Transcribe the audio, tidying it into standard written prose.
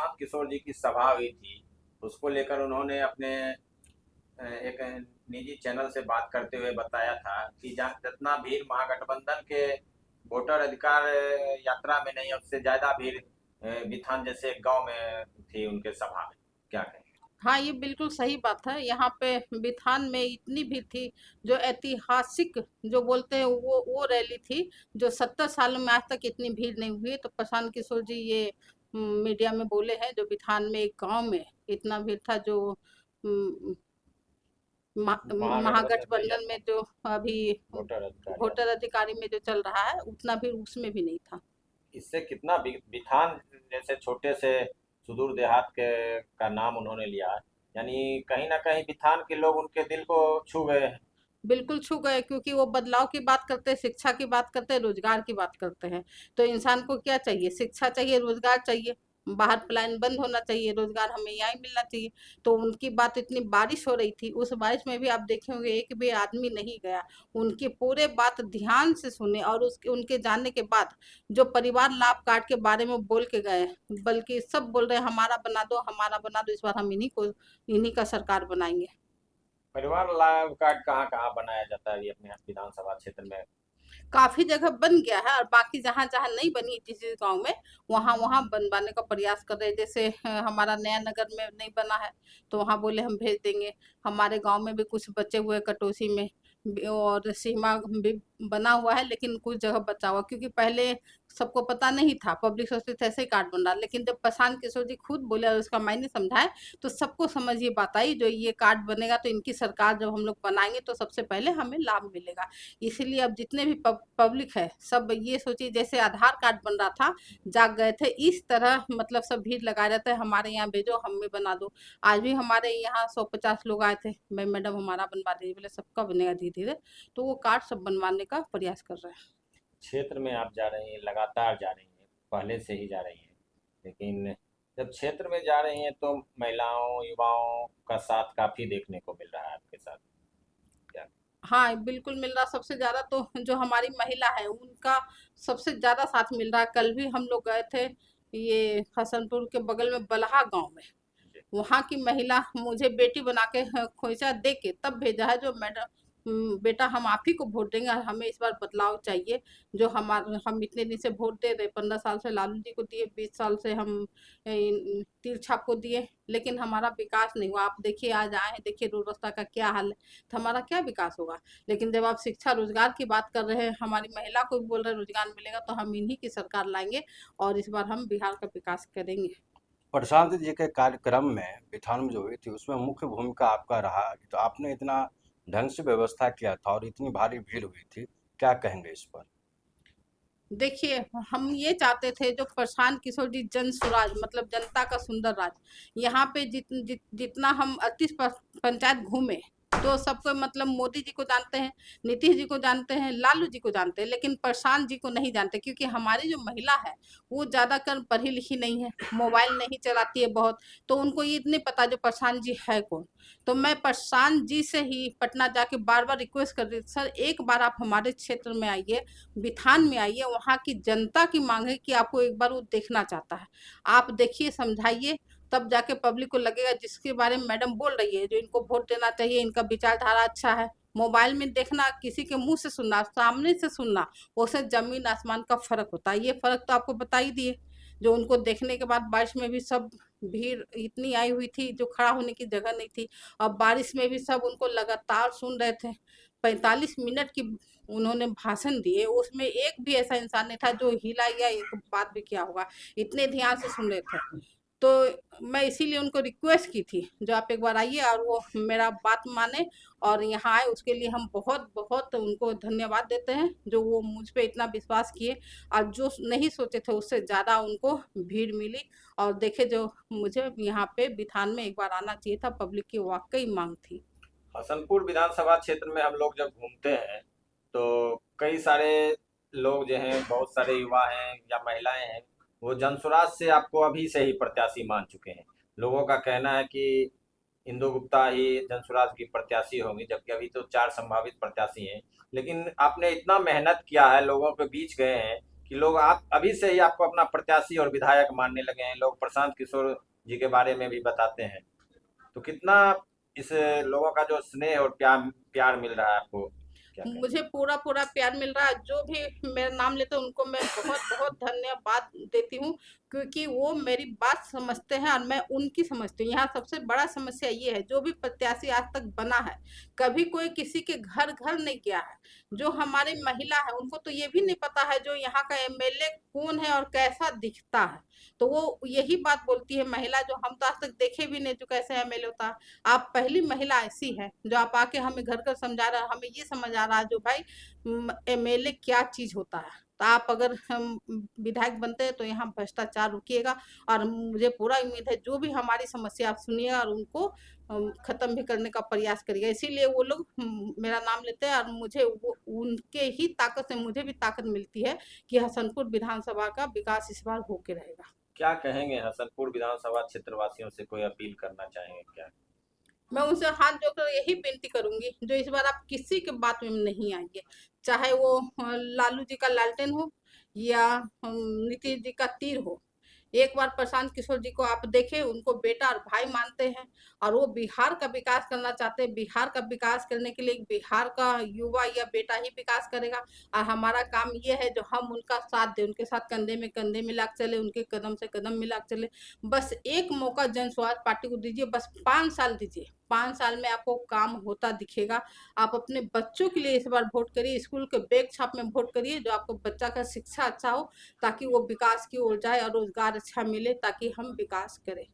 प्रशांत किशोर जी की सभा हुई थी, उसको लेकर उन्होंने अपने एक निजी चैनल से बात करते हुए बताया था कि जहाँ जितना भीड़ महागठबंधन के वोटर अधिकार यात्रा में नहीं है, उससे ज्यादा भीड़ बिथान जैसे एक गांव में थी उनके सभा में। क्या कहें? हाँ, ये बिल्कुल सही बात है। यहाँ पे बिथान में इतनी भीड़ थी, जो ऐतिहासिक जो बोलते हैं वो रैली थी, जो 70 सालों में आज तक इतनी भीड़ नहीं हुई। तो प्रशांत किशोर जी ये मीडिया में बोले हैं, जो बिथान में एक गांव में इतना भीड़ था, जो उम, महागठबंधन के महागठबंधन में जो अभी वोटर अधिकार वोटर यात्रा। अधिकारी में जो चल रहा है, उतना भीड़ उसमें भी नहीं था। इससे कितना बिथान जैसे छोटे से सुदूर देहात के का नाम उन्होंने लिया, यानी कहीं ना कहीं बिथान के लोग उनके दिल को छू गए हैं। बिल्कुल छू गए, क्योंकि वो बदलाव की बात करते हैं, शिक्षा की बात करते हैं, रोजगार की बात करते हैं। तो इंसान को क्या चाहिए? शिक्षा चाहिए, रोजगार चाहिए। बाहर पलायन बंद होना चाहिए, रोजगार हमें यहाँ ही मिलना चाहिए। तो उनकी बात, इतनी बारिश हो रही थी, उस बारिश में भी आप देखे होंगे एक भी आदमी नहीं गया। उनकी पूरे बात ध्यान से सुने, और उसके उनके जाने के बाद जो परिवार लाभ कार्ड के बारे में बोल के गए, बल्कि सब बोल रहे हैं हमारा बना दो, हमारा बना दो, इस बार हम इन्हीं का सरकार बनाएंगे। परिवार लाभ कार्ड कहाँ कहाँ बनाया जाता है अभी अपने विधानसभा क्षेत्र में? काफ़ी जगह बन गया है, और बाकी जहाँ-जहाँ नहीं बनी जिस-जिस गाँव में, वहाँ-वहाँ बनवाने का प्रयास कर रहे हैं। जैसे हमारा नया नगर में नहीं बना है, तो वहाँ बोले हम भेज देंगे। हमारे गाँव में भी कुछ बचे हुए कटौसी में, और सीमा भी बना हुआ है, लेकिन कुछ जगह बचा हुआ, क्योंकि पहले सबको पता नहीं था, पब्लिक सोचते थे ऐसे ही कार्ड बन रहा है। लेकिन जब प्रशांत किशोर जी खुद बोले और उसका मायने समझाए, तो सबको समझ ये बात आई, जो ये कार्ड बनेगा तो इनकी सरकार जब हम लोग बनाएँगे, तो सबसे पहले हमें लाभ मिलेगा। इसीलिए अब जितने भी पब्लिक है, सब ये सोचिए, जैसे आधार कार्ड बन रहा था, जाग गए थे, इस तरह मतलब सब भीड़ लगाए रहते हैं, हमारे यहाँ भेजो, हम भी बना दो। आज भी हमारे यहाँ 150 लोग आए थे, भाई मैडम हमारा बनवा दीजिए, बोले सबका बनेगा धीरे धीरे। तो वो कार्ड सब बनवाने का प्रयास कर रहे हैं। क्षेत्र में आप जा रही हैं, लगातार जा रही हैं, पहले से ही जा रही हैं, लेकिन जब क्षेत्र में जा रही हैं तो महिलाओं युवाओं का साथ काफी देखने को मिल रहा है आपके साथ। क्या? हाँ, बिल्कुल मिल रहा। सबसे ज़्यादा तो जो हमारी महिला है, उनका सबसे ज़्यादा साथ मिल रहा है। कल भी हम लोग गए थे, ये हसनपुर के बगल में बलहा गांव में। जी। वहाँ की महिला मुझे बेटी बना के खोइचा दे के तब भेजा है, जो मैडम बेटा हम आप ही को वोट देंगे, और हमें इस बार बदलाव चाहिए। जो हम इतने दिन से वोट दे रहे, 15 साल से लालू जी को दिए, 20 साल से हम तीर छाप को दिए, लेकिन हमारा विकास नहीं हुआ। आप देखिए, आज आए हैं, देखिए रोड रास्ता का क्या हाल है, तो हमारा क्या विकास होगा? लेकिन जब आप शिक्षा रोजगार की बात कर रहे हैं, हमारी महिला को भी बोल रहे हैं रोजगार मिलेगा, तो हम इन्हीं की सरकार लाएंगे, और इस बार हम बिहार का विकास करेंगे। प्रशांत जी के कार्यक्रम में बिठान में जो हुई थी उसमें मुख्य भूमिका आपका रहा, तो आपने इतना ढंग से व्यवस्था किया था और इतनी भारी भीड़ हुई थी, क्या कहेंगे इस पर? देखिए, हम ये चाहते थे, जो प्रशांत किशोर जी जन सुराज, मतलब जनता का सुंदर राज। यहाँ पे जितना हम 38 पंचायत घूमे, तो सबको मतलब मोदी जी को जानते हैं, नीतीश जी को जानते हैं, लालू जी को जानते हैं, लेकिन प्रशांत जी को नहीं जानते, क्योंकि हमारी जो महिला है, वो ज़्यादातर पढ़ी लिखी नहीं है, मोबाइल नहीं चलाती है बहुत। तो उनको ये नहीं पता जो प्रशांत जी है कौन। तो मैं प्रशांत जी से ही पटना जाके बार बार रिक्वेस्ट कर रही थी, सर एक बार आप हमारे क्षेत्र में आइए, बिथान में आइए, वहाँ की जनता की मांग है कि आपको एक बार वो देखना चाहता है। आप देखिए, समझाइए, तब जाके पब्लिक को लगेगा जिसके बारे में मैडम बोल रही है, जो इनको वोट देना चाहिए, इनका विचारधारा अच्छा है। मोबाइल में देखना, किसी के मुंह से सुनना, सामने से सुनना, उससे जमीन आसमान का फर्क होता है। ये फर्क तो आपको बता ही दिए। जो उनको देखने के बाद बारिश में भी सब भीड़ इतनी आई हुई थी, जो खड़ा होने की जगह नहीं थी। और बारिश में भी सब उनको लगातार सुन रहे थे। 45 मिनट की उन्होंने भाषण दिए, उसमें एक भी ऐसा इंसान नहीं था जो हिला या एक बात भी किया होगा। इतने ध्यान से सुन रहे थे। तो मैं इसीलिए उनको रिक्वेस्ट की थी, जो आप एक बार आइए और वो मेरा बात माने और यहाँ आए। उसके लिए हम बहुत बहुत उनको धन्यवाद देते हैं, जो वो मुझ पे इतना विश्वास किए, और जो नहीं सोचे थे उससे ज़्यादा उनको भीड़ मिली। और देखे, जो मुझे यहाँ पे बिथान में एक बार आना चाहिए था, पब्लिक की वाकई मांग थी। हसनपुर विधानसभा क्षेत्र में हम लोग जब घूमते हैं तो कई सारे लोग जो हैं, बहुत सारे युवा हैं या महिलाएं हैं, वो जनसुराज से आपको अभी से ही प्रत्याशी मान चुके हैं। लोगों का कहना है कि इंदु गुप्ता ही जनसुराज की प्रत्याशी होंगी, जबकि अभी तो 4 संभावित प्रत्याशी हैं। लेकिन आपने इतना मेहनत किया है, लोगों के बीच गए हैं, कि लोग आप अभी से ही आपको अपना प्रत्याशी और विधायक मानने लगे हैं। लोग प्रशांत किशोर जी के बारे में भी बताते हैं। तो कितना इस लोगों का जो स्नेह और प्यार प्यार मिल रहा है आपको, क्या कहें? मुझे पूरा पूरा प्यार मिल रहा है। जो भी मेरा नाम लेते हैं उनको मैं बहुत बहुत धन्यवाद देती हूँ, क्योंकि वो मेरी बात समझते हैं और मैं उनकी समझती हूँ। यहाँ सबसे बड़ा समस्या ये है, जो भी प्रत्याशी आज तक बना है, कभी कोई किसी के घर घर नहीं गया है। जो हमारी महिला है उनको तो ये भी नहीं पता है जो यहाँ का एमएलए कौन है और कैसा दिखता है। तो वो यही बात बोलती है महिला, जो हम तो आज तक देखे भी नहीं जो कैसे एमएलए होता है। आप पहली महिला ऐसी है जो आप आके हमें घर घर समझा रहा है, हमें ये समझ आ रहा है जो भाई एमएलए क्या चीज होता है। तो आप अगर हम विधायक बनते हैं तो यहाँ भ्रष्टाचार रुकिएगा, और मुझे पूरा उम्मीद है जो भी हमारी समस्या आप सुनिएगा और उनको खत्म भी करने का प्रयास करिएगा। इसीलिए वो लोग मेरा नाम लेते हैं, और मुझे वो उनके ही ताकत से मुझे भी ताकत मिलती है कि हसनपुर विधानसभा का विकास इस बार होके रहेगा। क्या कहेंगे हसनपुर विधानसभा क्षेत्र वासियों से, कोई अपील करना चाहेंगे क्या? मैं उनसे हाथ जोड़कर यही विनती करूंगी, जो इस बार आप किसी के बात में नहीं आएंगे, चाहे वो लालू जी का लालटेन हो या नीतीश जी का तीर हो। एक बार प्रशांत किशोर जी को आप देखें, उनको बेटा और भाई मानते हैं, और वो बिहार का विकास करना चाहते हैं। बिहार का विकास करने के लिए बिहार का युवा या बेटा ही विकास करेगा, और हमारा काम ये है जो हम उनका साथ दें, उनके साथ कंधे में कंधे मिला के चले, उनके कदम से कदम मिला के चले। बस एक मौका जन स्वराज पार्टी को दीजिए, बस 5 साल दीजिए। 5 साल में आपको काम होता दिखेगा। आप अपने बच्चों के लिए इस बार वोट करिए, स्कूल के बैग छाप में वोट करिए, जो आपको बच्चा का शिक्षा अच्छा हो, ताकि वो विकास की ओर जाए और रोजगार अच्छा मिले, ताकि हम विकास करें।